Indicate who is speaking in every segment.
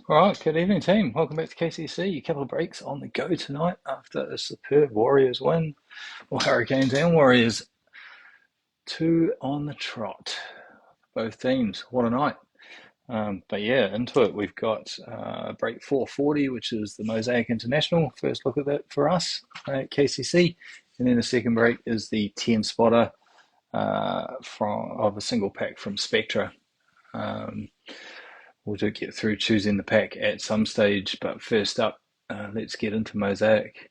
Speaker 1: All right, good evening, team. Welcome back to KCC. A couple of breaks on the go tonight after a superb Warriors win. Well, Hurricanes and Warriors, two on the trot. Both teams. What a night. But yeah, into it. We've got break 440, which is the Mosaic International. First look at that for us at KCC. And then the second break is the 10 spotter of a single pack from Spectra. We'll do get through choosing the pack at some stage, but first up, let's get into Mosaic.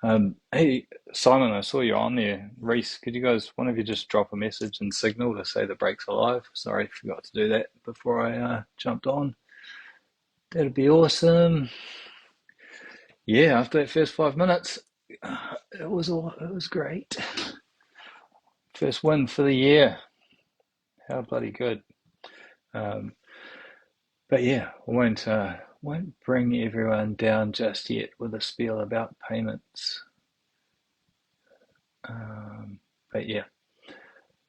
Speaker 1: Hey, Simon, I saw you on there. Reese, could you guys, one of you just drop a message and signal to say the break's alive? Sorry, forgot to do that before I jumped on. That'd be awesome. Yeah, after that first 5 minutes, it was great. First win for the year. How bloody good. Um, but yeah, I won't bring everyone down just yet with a spiel about payments. But yeah,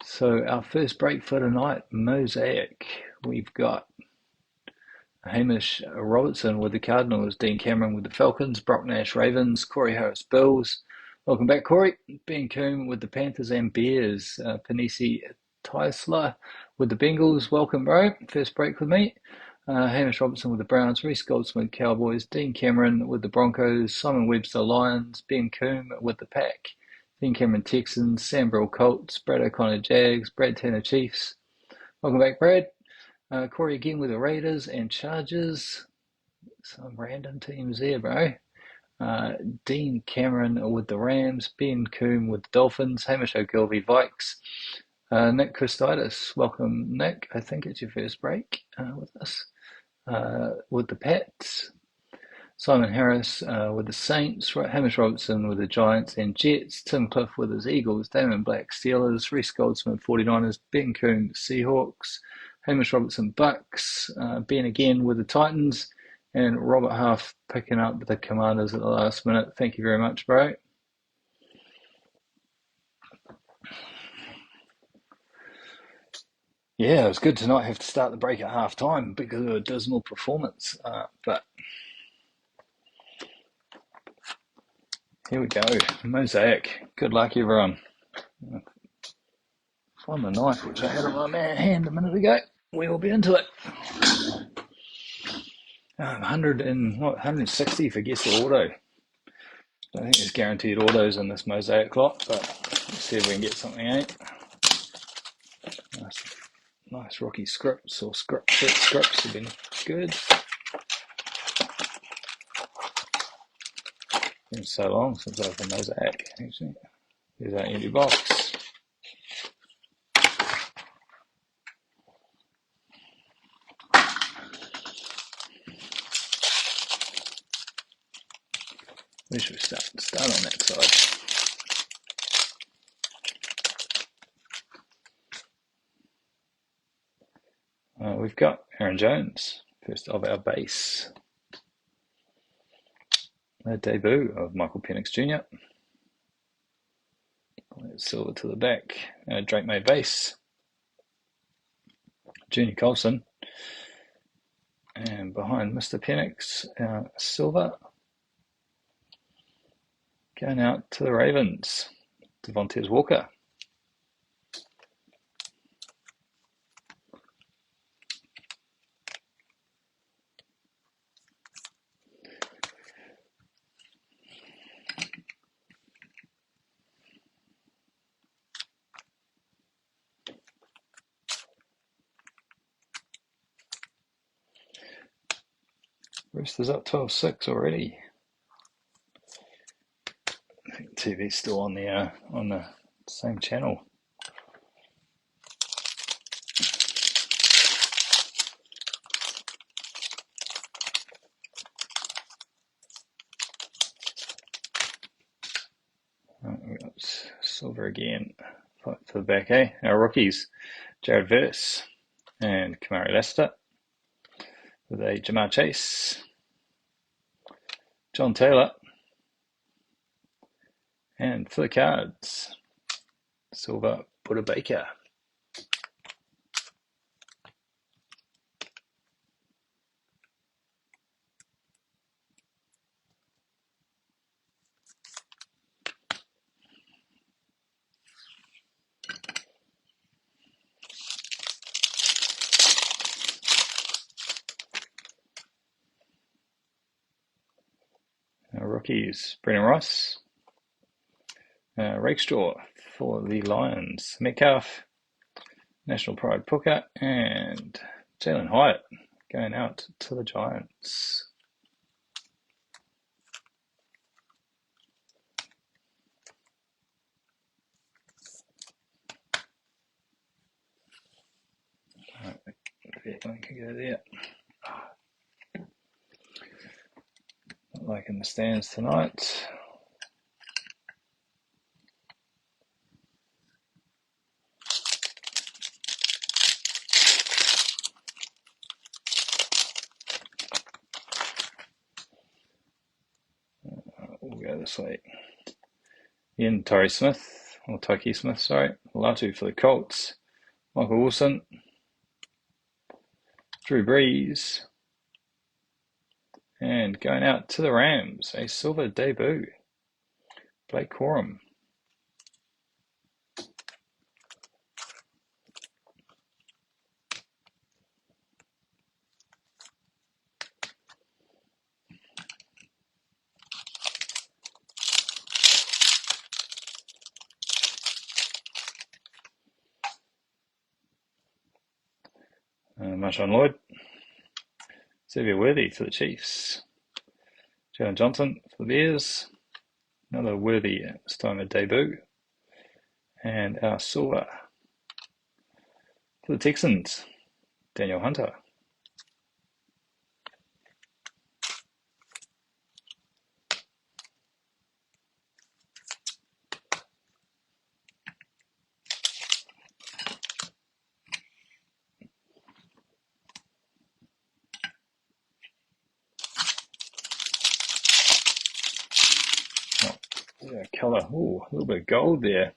Speaker 1: so our first break for tonight, Mosaic. We've got Hamish Robertson with the Cardinals, Dean Cameron with the Falcons, Brock Nash Ravens, Corey Harris Bills. Welcome back, Corey. Ben Coombe with the Panthers and Bears, Panisi Tyesler with the Bengals. Welcome, bro. First break with me. Hamish Robertson with the Browns, Reese Goldsmith Cowboys, Dean Cameron with the Broncos, Simon Webster Lions, Ben Coombe with the Pack, Dean Cameron Texans, Sam Brill Colts, Brad O'Connor Jags, Brad Tanner Chiefs. Welcome back, Brad. Corey again with the Raiders and Chargers. Some random teams there, bro. Dean Cameron with the Rams, Ben Coombe with the Dolphins, Hamish O'Gilvy Vikes, Nick Christitis. Welcome, Nick. I think it's your first break with us. With the Pats, Simon Harris with the Saints, Hamish Robertson with the Giants and Jets, Tim Cliff with his Eagles, Damon Black Steelers, Reese Goldsmith 49ers, Ben Coombe Seahawks, Hamish Robertson Bucks, Ben again with the Titans, and Robert Huff picking up the Commanders at the last minute. Thank you very much, bro. Yeah, it was good to not have to start the break at half time because of a dismal performance. But here we go. Mosaic. Good luck, everyone. Find the knife, which I had in my hand a minute ago. We will be into it. 160 for guess the auto. I think there's guaranteed autos in this Mosaic lot, but let's see if we can get something out. Nice rookie scripts or scripts have been good. Been so long since I've opened Mosaic, actually. Here's our empty box. Where should we start? Start on that side. We've got Aaron Jones, first of our base. A debut of Michael Penix Jr. Silver to the back. Drake May base. Junior Colson. And behind Mr. Penix, silver. Going out to the Ravens. Devontae Walker. Roosters up 12-6 already. I think TV's still on the same channel. We got silver again. Fight for the back, eh? Our rookies, Jared Verse and Kamari Lester. With a Jamar Chase, John Taylor, and for the cards, silver Buddha Baker. rookies, Brennan Rice, Rakestraw for the Lions, Metcalf, National Pride Puka, and Jalen Hyatt going out to the Giants. I can go there. Not like in the stands tonight. We'll go this way. Ian Torrey Smith, or Toki Smith, sorry. Latu for the Colts. Michael Wilson. Drew Brees. And going out to the Rams, a silver debut. Blake Corum. Marshawn Lloyd. Xavier Worthy for the Chiefs. Jalen Johnson for the Bears. Another Worthy, this time a debut. And our silver for the Texans, Daniel Hunter. Yeah, colour. Ooh, a little bit of gold there.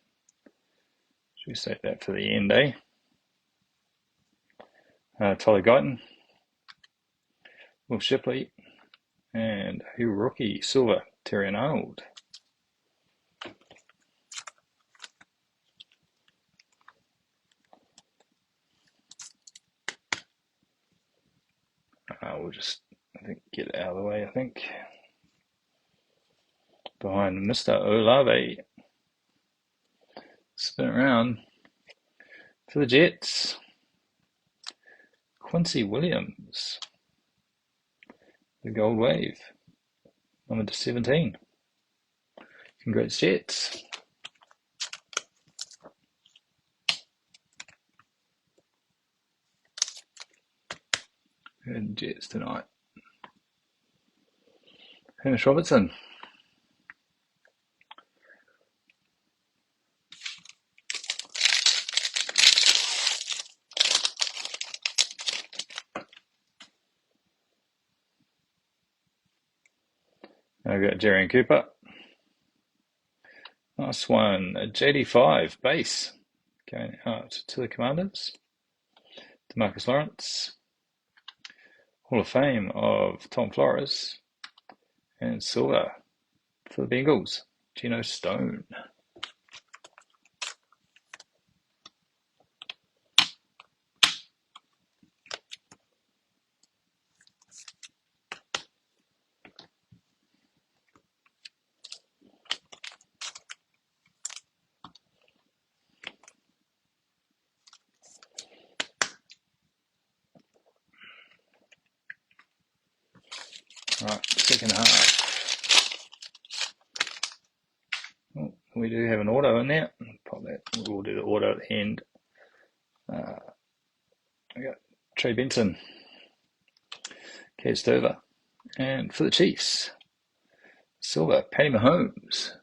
Speaker 1: Should we save that for the end, eh? Tyler Guyton, Will Shipley, and a rookie, silver, Terrion Arnold. We'll just, I think, get it out of the way, I think. Behind Mr. Olave. Spin around for the Jets. Quincy Williams. The Gold Wave. Number 17. Congrats, Jets. Good Jets tonight. Hamish Robertson. I've got Jerry and Cooper. Nice one. A JD5 base going out to the Commanders. DeMarcus Lawrence. Hall of Fame of Tom Flores. And silver for the Bengals, Geno Stone. Right, second half. Oh, we do have an auto in there. Pop that. We'll do the auto at the end. I got Trey Benson, Kev Stover, and for the Chiefs, silver, Patty Mahomes.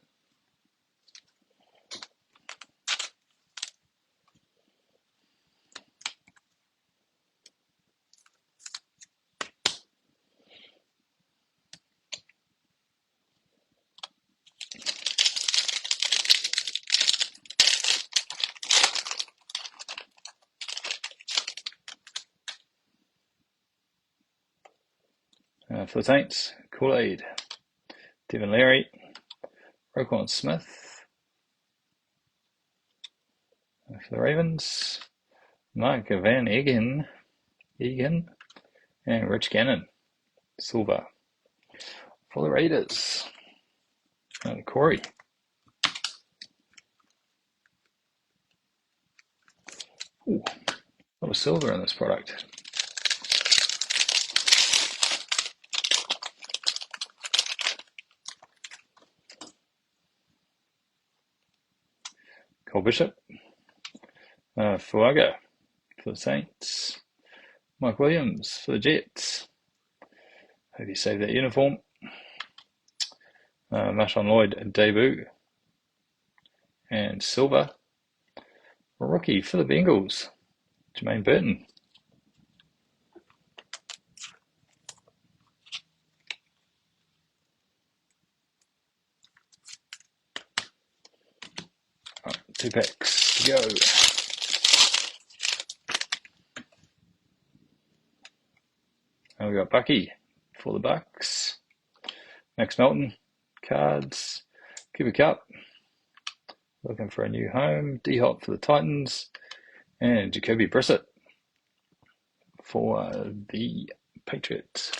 Speaker 1: For the Saints, Kool-Aid, Devin Leary, Roquan Smith. For the Ravens, Mike Van Egan, and Rich Gannon, silver. For the Raiders, Corey. Ooh, a lot of silver in this product. Cole Bishop. Fuaga for the Saints. Mike Williams for the Jets. Hope you saved that uniform. Marshawn Lloyd debut. And silver. Rookie for the Bengals. Jermaine Burton. Right, 2 packs to go. And we got Bucky for the Bucks. Max Melton, cards. Cooper Kupp, looking for a new home. D-Hop for the Titans. And Jacoby Brissett for the Patriots.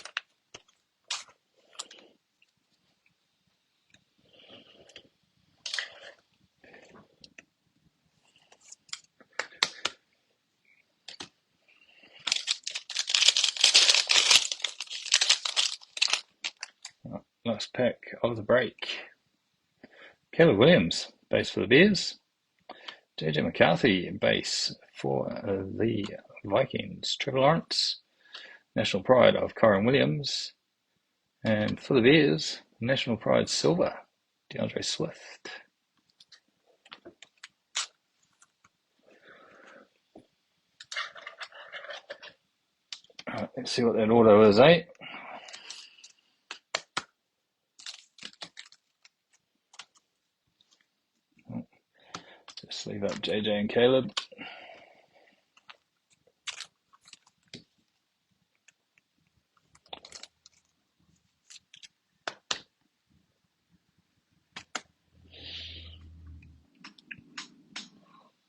Speaker 1: Last pack of the break. Caleb Williams, base for the Bears. JJ McCarthy, base for the Vikings. Trevor Lawrence, National Pride of Kyron Williams. And for the Bears, National Pride Silver, DeAndre Swift. Alright, let's see what that auto is, eh? Just leave up JJ and Caleb.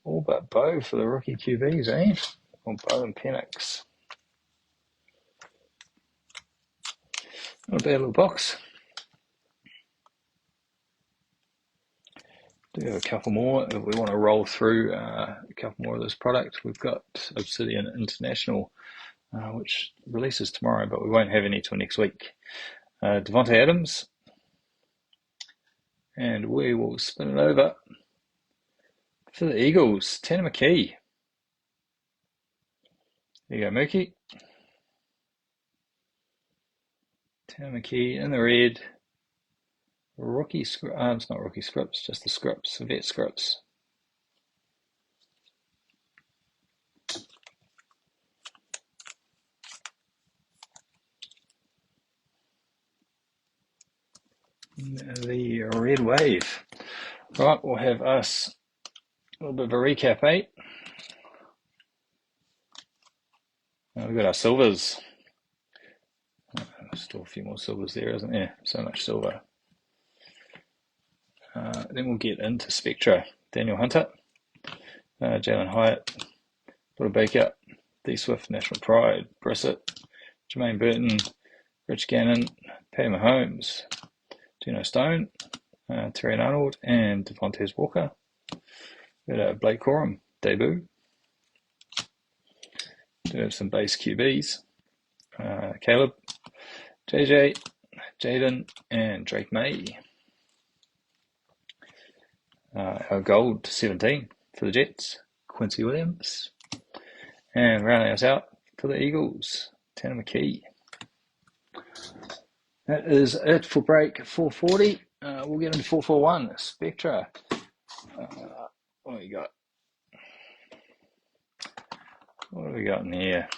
Speaker 1: All but Bo for the rookie QBs, eh? Or Bo and Penix. Not a bad little box. Do have a couple more if we want to roll through a couple more of this product. We've got Obsidian International, which releases tomorrow, but we won't have any till next week. Devontae Adams, and we will spin it over for the Eagles. Tanner McKee. There you go, Mookie. Tanner McKee in the red. Rookie script. It's not rookie scripts, just the scripts, vet scripts. The red wave. Right, we'll have us a little bit of a recap, eh? We've got our silvers. Still a few more silvers there, isn't there? So much silver. Then we'll get into Spectra. Daniel Hunter, Jalen Hyatt, Little Baker, D Swift, National Pride, Brissett, Jermaine Burton, Rich Gannon, Patty Mahomes, Geno Stone, Terry Arnold, and Devontae Walker. We got Blake Corum, debut. Do have some base QBs. Caleb, JJ, Jaden, and Drake May. Our gold 17 for the Jets, Quincy Williams. And rounding us out for the Eagles, Tanner McKee. That is it for break 440. We'll get into 441, Spectra. What do we got? What have we got in here?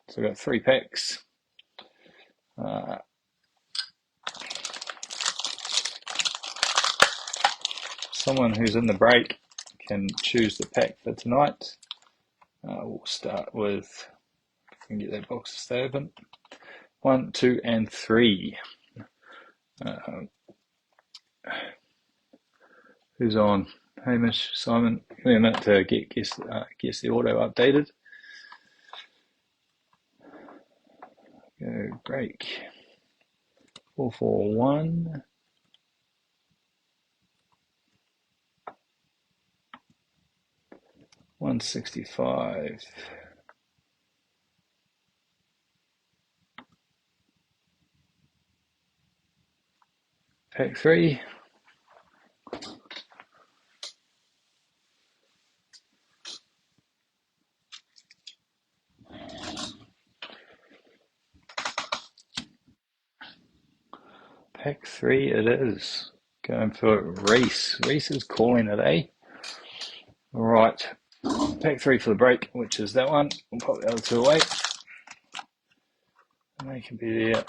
Speaker 1: So we've got 3 packs. Someone who's in the break can choose the pack for tonight. We'll start with, if we can get that box to stay open, 1, 2, and 3. Who's on? Hamish, Simon. Give me a minute to guess the auto updated. Go break 441. 165. Pack 3. Pack 3 it is. Going for Reese. Reese is calling it, eh? Right. Pack 3 for the break, which is that one. We'll pop the other two away. And they can be there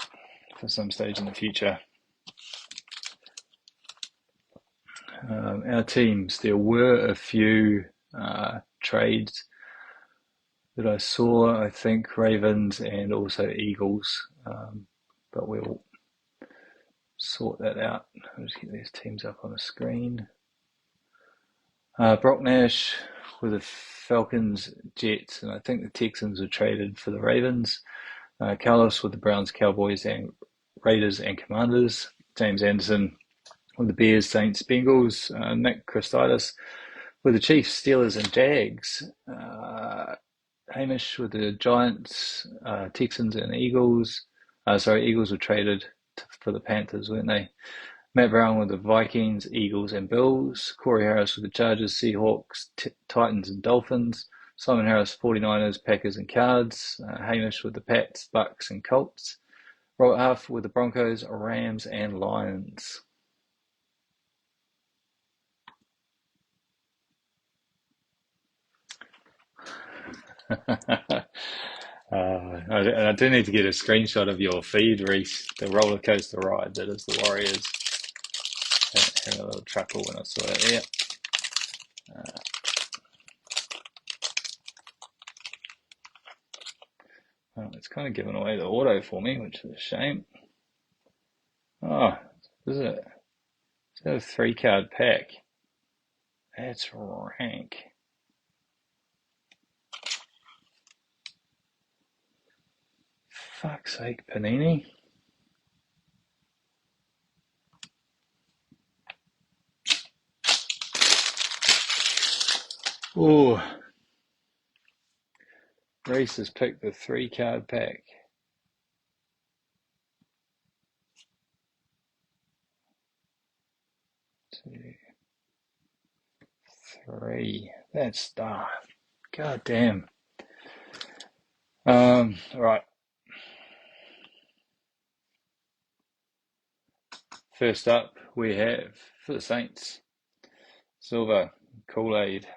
Speaker 1: for some stage in the future. Our teams, there were a few trades that I saw, I think Ravens and also Eagles, but we'll sort that out. I'll just get these teams up on the screen. Brock Nash with the Falcons, Jets, and I think the Texans were traded for the Ravens. Carlos with the Browns, Cowboys, and Raiders and Commanders. James Anderson with the Bears, Saints, Bengals. Nick Christidis with the Chiefs, Steelers, and Jags. Hamish with the Giants, Texans, and Eagles. Eagles were traded for the Panthers, weren't they? Matt Brown with the Vikings, Eagles, and Bills. Corey Harris with the Chargers, Seahawks, Titans, and Dolphins. Simon Harris, 49ers, Packers, and Cards. Hamish with the Pats, Bucks, and Colts. Robert Huff with the Broncos, Rams, and Lions. I do need to get a screenshot of your feed, Reese. The roller coaster ride that is the Warriors. Had a little chuckle when I saw it there. Well, it's kind of given away the auto for me, which is a shame. Oh, is it? Is that a 3-card pack? That's rank. Fuck's sake, Panini. Oh, Reese has picked the 3-card pack. 2, 3. That's god damn. Right. First up, we have for the Saints, Silver, Kool-Aid.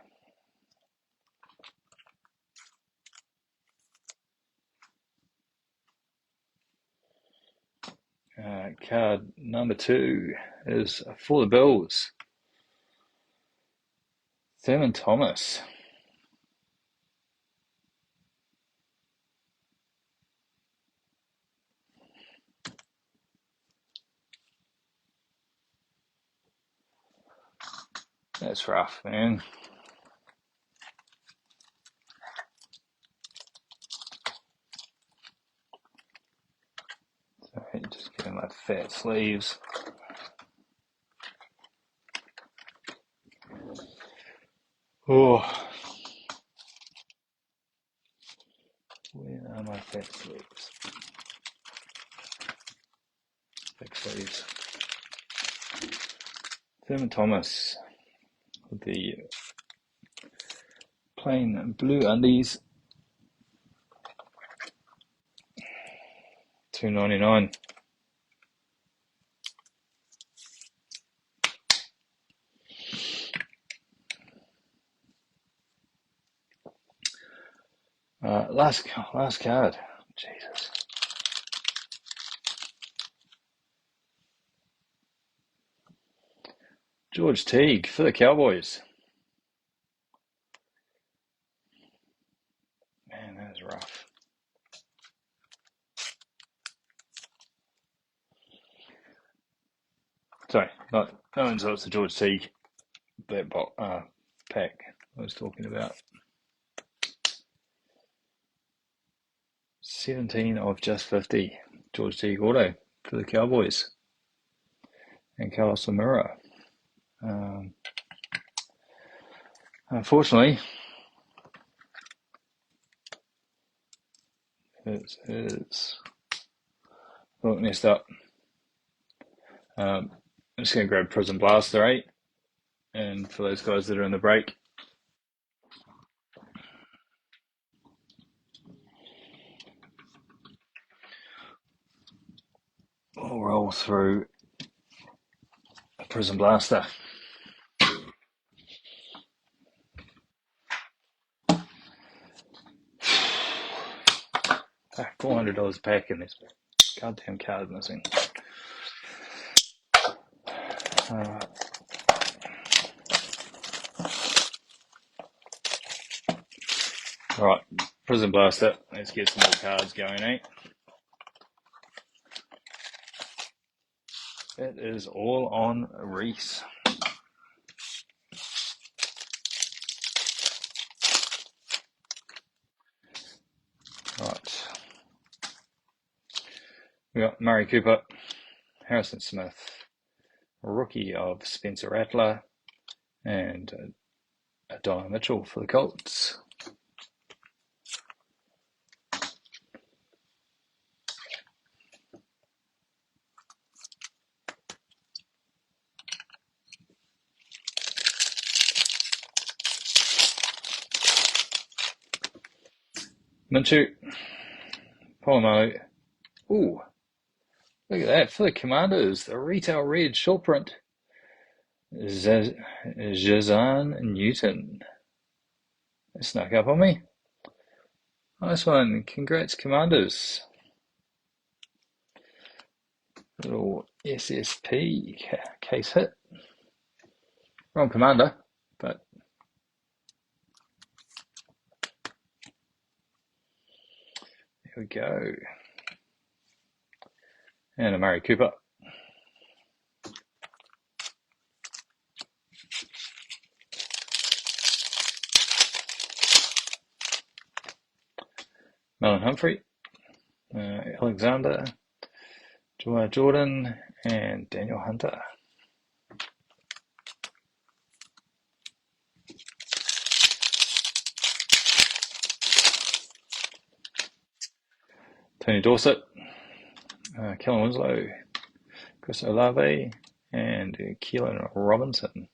Speaker 1: Card number 2 is for the Bills, Thurman Thomas. That's rough, man. Sorry, just getting my fat sleeves. Oh, where are my fat sleeves? Big sleeves. Thurman Thomas with the plain blue undies, $2.99. Last card. Jesus. George Teague for the Cowboys. Man, that is rough. Sorry, no insults to George Teague. That pack I was talking about. 17 of just 50. George Teague auto for the Cowboys. And Carlos Samura. Unfortunately, This is look messed up. I'm just going to grab Prism Blaster 8, and for those guys that are in the break, we'll roll through a Prism Blaster. $400 a pack, and this goddamn card missing. Alright, Prism Blaster. Let's get some more cards going, eh? It is all on Reese. Right. We got Murray Cooper, Harrison Smith, rookie of Spencer Rattler, and Donna Mitchell for the Colts. Minshew, Polamalu. Ooh, look at that. For the Commanders, the retail red short print. Jazan Newton. That snuck up on me. Nice one. Congrats, Commanders. Little SSP case hit. Wrong commander, but there we go. And a Murray Cooper. Melon Humphrey, Alexander, Joy Jordan, and Daniel Hunter. Tony Dorsett, Kellen Winslow, Chris Olave, and Keelan Robinson.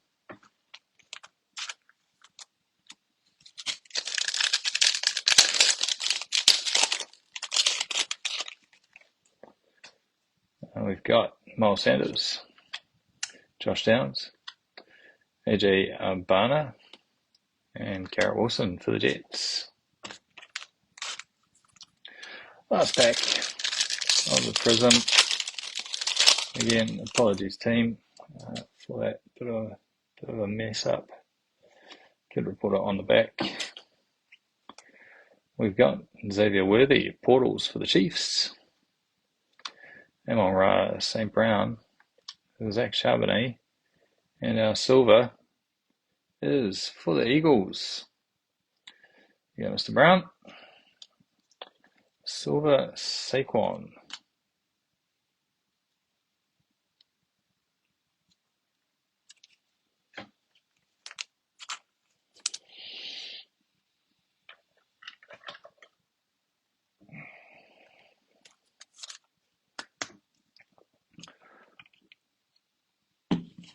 Speaker 1: We've got Miles Sanders, Josh Downs, AJ Barner, and Garrett Wilson for the Jets. Last pack of the Prism. Again, apologies team for that bit of a mess up. Could report it on the back. We've got Xavier Worthy, Portals for the Chiefs. Amon-Ra St. Brown, Zach Charbonnet, and our silver is for the Eagles. You got Mr. Brown, silver Saquon.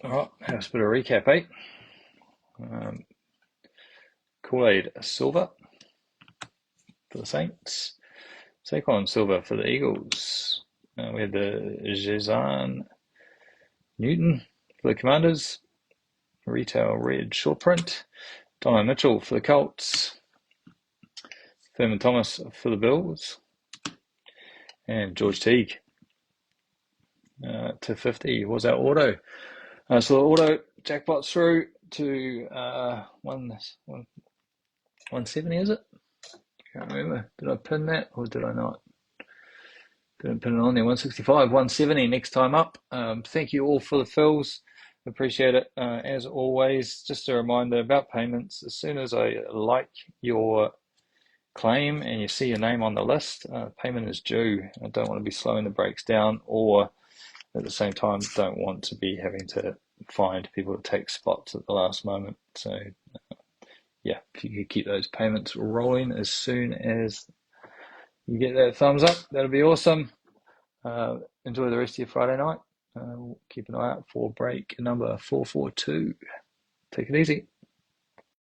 Speaker 1: Alright, have a bit of recap, eh? Kool-Aid silver for the Saints. Saquon silver for the Eagles. We had the Jazan Newton for the Commanders. Retail red short print. Donna Mitchell for the Colts. Thurman Thomas for the Bills. And George Teague to 50 was our auto. So the auto jackpot's through to 170, is it? Can't remember. Did I pin that or did I not? Didn't pin it on there. 165, 170 next time up. Thank you all for the fills. Appreciate it. As always, just a reminder about payments. As soon as I like your claim and you see your name on the list, payment is due. I don't want to be slowing the breaks down, or at the same time don't want to be having to find people to take spots at the last moment. So yeah, if you could keep those payments rolling as soon as you get that thumbs up, that'll be awesome. Enjoy the rest of your Friday night. Keep an eye out for break number 442. Take it easy.